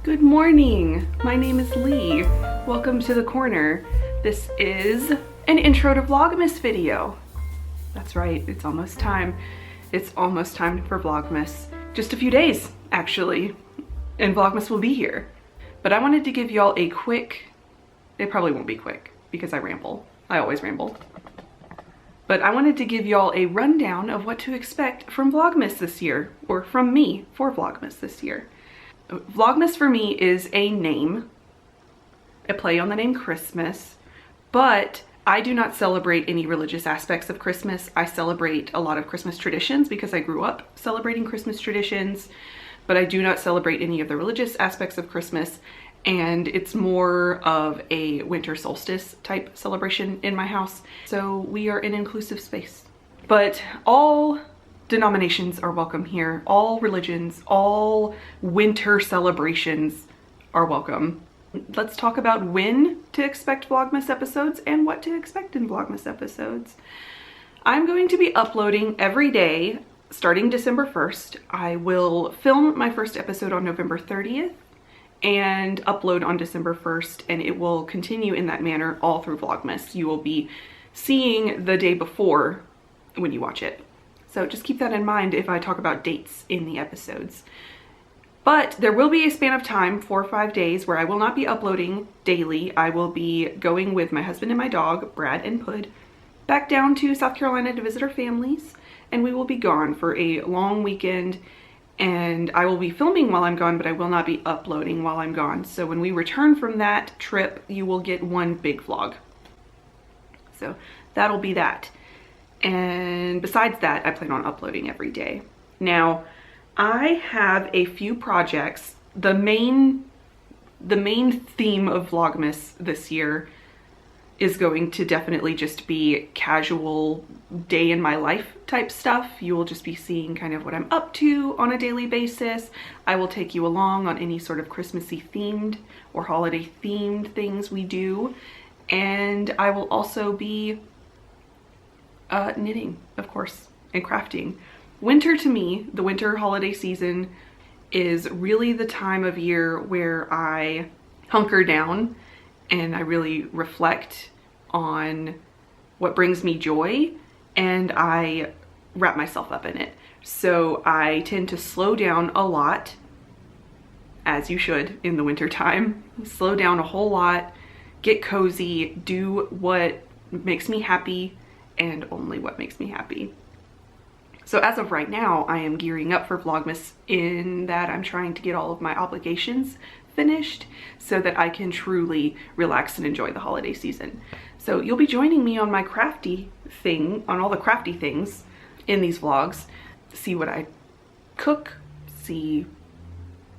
Good morning, my name is Lee. Welcome to the corner. This is an intro to Vlogmas video. That's right, it's almost time. It's almost time for Vlogmas. Just a few days, actually, and Vlogmas will be here. But I wanted to give y'all a quick, it probably won't be quick because I ramble. I always ramble. But I wanted to give y'all a rundown of what to expect from Vlogmas this year, or from me for Vlogmas this year. Vlogmas for me is a name, a play on the name Christmas, but I do not celebrate any religious aspects of Christmas. I celebrate a lot of Christmas traditions because I grew up celebrating Christmas traditions, but I do not celebrate any of the religious aspects of Christmas, and it's more of a winter solstice type celebration in my house. So we are an inclusive space, but all denominations are welcome here. All religions, all winter celebrations are welcome. Let's talk about when to expect Vlogmas episodes and what to expect in Vlogmas episodes. I'm going to be uploading every day starting December 1st. I will film my first episode on November 30th and upload on December 1st, and it will continue in that manner all through Vlogmas. You will be seeing the day before when you watch it. So just keep that in mind if I talk about dates in the episodes. But there will be a span of time, 4 or 5 days, where I will not be uploading daily. I will be going with my husband and my dog, Brad and Pud, back down to South Carolina to visit our families, and we will be gone for a long weekend, and I will be filming while I'm gone, but I will not be uploading while I'm gone. So when we return from that trip, you will get one big vlog. So that'll be that. And besides that, I plan on uploading every day. Now, I have a few projects. The main theme of Vlogmas this year is going to definitely just be casual day in my life type stuff. You will just be seeing kind of what I'm up to on a daily basis. I will take you along on any sort of Christmassy themed or holiday themed things we do. And I will also be knitting, of course, and crafting. Winter to me, the winter holiday season, is really the time of year where I hunker down and I really reflect on what brings me joy, and I wrap myself up in it. So I tend to slow down a lot, as you should in the winter time. Slow down a whole lot, get cozy, do what makes me happy, and only what makes me happy. So as of right now, I am gearing up for Vlogmas in that I'm trying to get all of my obligations finished so that I can truly relax and enjoy the holiday season. So you'll be joining me on my crafty thing, on all the crafty things in these vlogs. See what I cook, see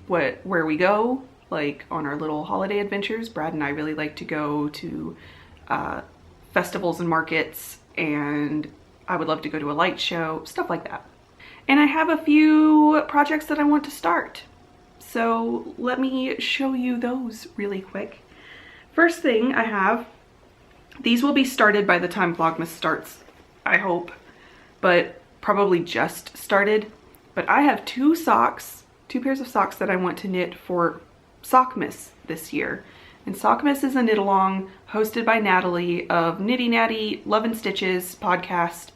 where we go, like on our little holiday adventures. Brad and I really like to go to festivals and markets, and I would love to go to a light show, stuff like that. And I have a few projects that I want to start. So let me show you those really quick. First thing I have, these will be started by the time Vlogmas starts, I hope, but probably just started. But I have two pairs of socks that I want to knit for Sockmas this year. And Sockmas is a knit along hosted by Natalie of Nitty Natty Love and Stitches podcast,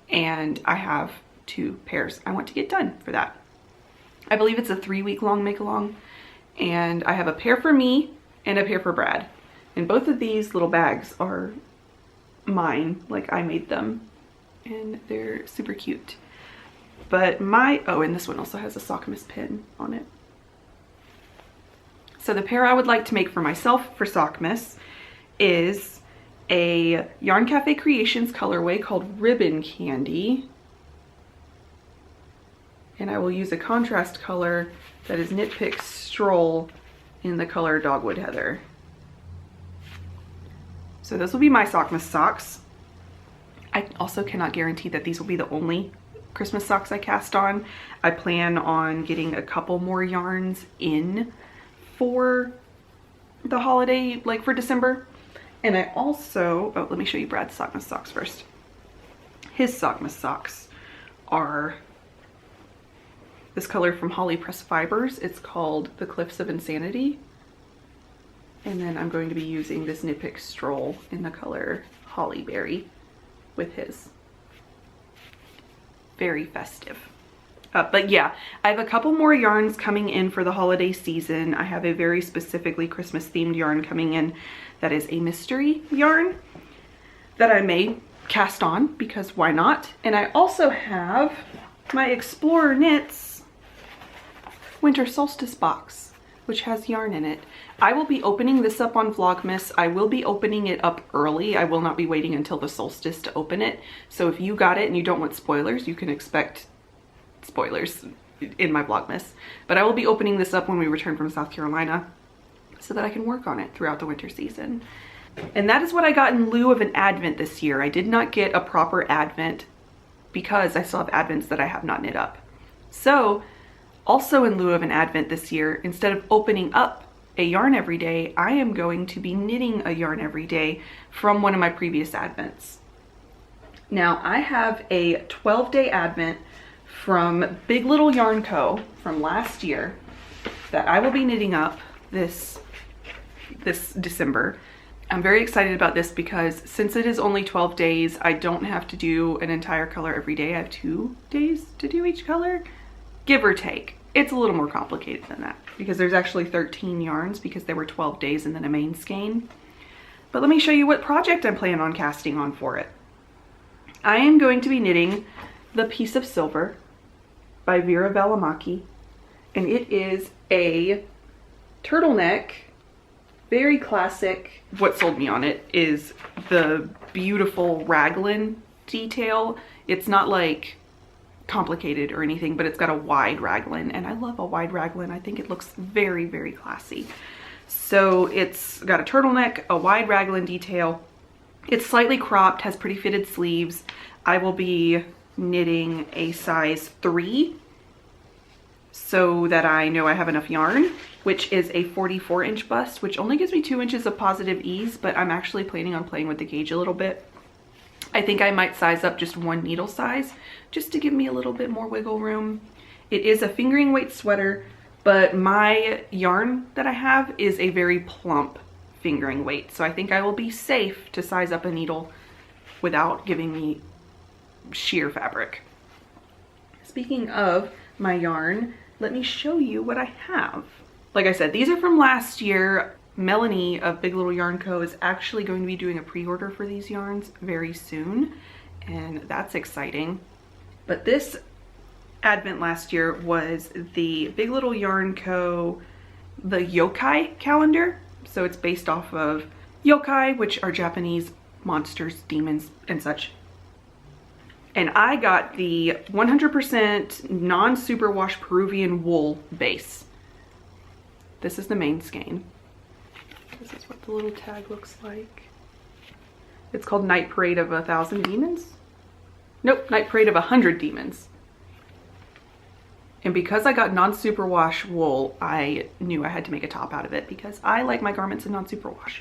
and I have 2 pairs I want to get done for that. I believe it's a 3-week-long make-along, and I have a pair for me and a pair for Brad. And both of these little bags are mine, like I made them, and they're super cute. But and this one also has a Sockmas pin on it. So the pair I would like to make for myself for Sockmas is a Yarn Cafe Creations colorway called Ribbon Candy. And I will use a contrast color that is Knit Pick Stroll in the color Dogwood Heather. So those will be my Sockmas socks. I also cannot guarantee that these will be the only Christmas socks I cast on. I plan on getting a couple more yarns in for the holiday, like for December. And I also, let me show you Brad's Sockmas socks first. His Sockmas socks are this color from Holly Press Fibers. It's called The Cliffs of Insanity. And then I'm going to be using this Knit Pick Stroll in the color Holly Berry with his. Very festive. But yeah, I have a couple more yarns coming in for the holiday season. I have a very specifically Christmas themed yarn coming in that is a mystery yarn that I may cast on, because why not? And I also have my Explorer Knits Winter Solstice box, which has yarn in it. I will be opening this up on Vlogmas. I will be opening it up early. I will not be waiting until the solstice to open it. So if you got it and you don't want spoilers, you can expect spoilers in my Vlogmas. But I will be opening this up when we return from South Carolina so that I can work on it throughout the winter season. And that is what I got in lieu of an advent this year. I did not get a proper advent because I still have advents that I have not knit up. So also in lieu of an advent this year, instead of opening up a yarn every day, I am going to be knitting a yarn every day from one of my previous advents. Now I have a 12-day advent from Big Little Yarn Co. from last year that I will be knitting up this December. I'm very excited about this because since it is only 12 days, I don't have to do an entire color every day. I have 2 days to do each color, give or take. It's a little more complicated than that because there's actually 13 yarns because there were 12 days and then a main skein. But let me show you what project I'm planning on casting on for it. I am going to be knitting The Piece of Silver by Vera Valimaki, and it is a turtleneck, very classic. What sold me on it is the beautiful raglan detail. It's not like complicated or anything, but it's got a wide raglan, and I love a wide raglan. I think it looks very, very classy. So it's got a turtleneck, a wide raglan detail. It's slightly cropped, has pretty fitted sleeves. I will be knitting a size 3 so that I know I have enough yarn, which is a 44-inch bust, which only gives me 2 inches of positive ease, but I'm actually planning on playing with the gauge a little bit. I think I might size up just 1 needle size just to give me a little bit more wiggle room. It is a fingering weight sweater, but my yarn that I have is a very plump fingering weight, so I think I will be safe to size up a needle without giving me sheer fabric. Speaking of my yarn, let me show you what I have. Like I said, these are from last year. Melanie of Big Little Yarn Co. is actually going to be doing a pre-order for these yarns very soon, and that's exciting. But this advent last year was the Big Little Yarn Co. the yokai calendar. So it's based off of yokai, which are Japanese monsters, demons, and such. And I got the 100% non-superwash Peruvian wool base. This is the main skein. This is what the little tag looks like. It's called Night Parade of 1,000 Demons? Nope, Night Parade of 100 Demons. And because I got non-superwash wool, I knew I had to make a top out of it because I like my garments in non-superwash.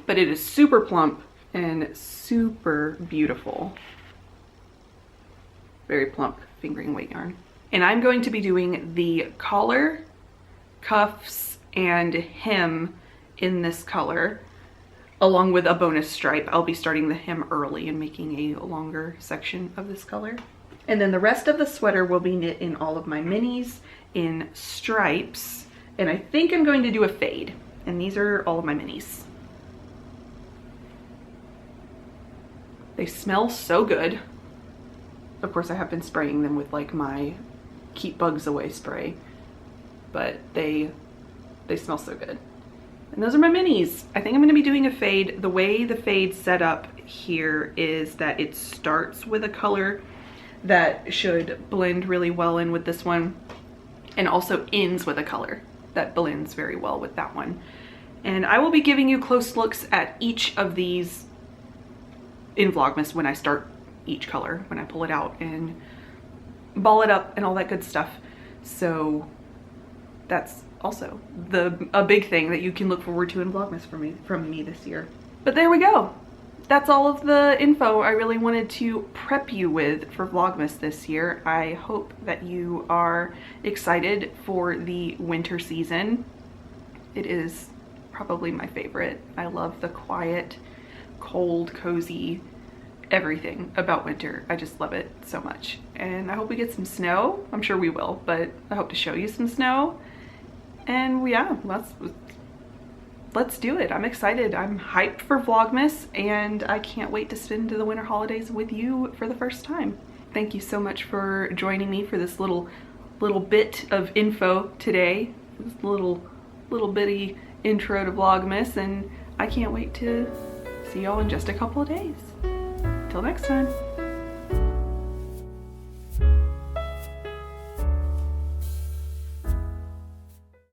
But it is super plump and super beautiful. Very plump fingering weight yarn. And I'm going to be doing the collar, cuffs, and hem in this color, along with a bonus stripe. I'll be starting the hem early and making a longer section of this color. And then the rest of the sweater will be knit in all of my minis in stripes. And I think I'm going to do a fade. And these are all of my minis. They smell so good. Of course, I have been spraying them with like my Keep Bugs Away spray, but they smell so good. And those are my minis. I think I'm going to be doing a fade. The way the fade's set up here is that it starts with a color that should blend really well in with this one, and also ends with a color that blends very well with that one. And I will be giving you close looks at each of these in Vlogmas when I start each color, when I pull it out and ball it up and all that good stuff. So that's also a big thing that you can look forward to in Vlogmas from me this year. But there we go. that's all of the info I really wanted to prep you with for Vlogmas this year. I hope that you are excited for the winter season. It is probably my favorite. I love the quiet, cold, cozy, everything about winter. I just love it so much. And I hope we get some snow. I'm sure we will, but I hope to show you some snow. And yeah, let's do it. I'm excited. I'm hyped for Vlogmas, and I can't wait to spend the winter holidays with you for the first time. Thank you so much for joining me for this little bit of info today. This little bitty intro to Vlogmas, and I can't wait to see y'all in just a couple of days. Till next time.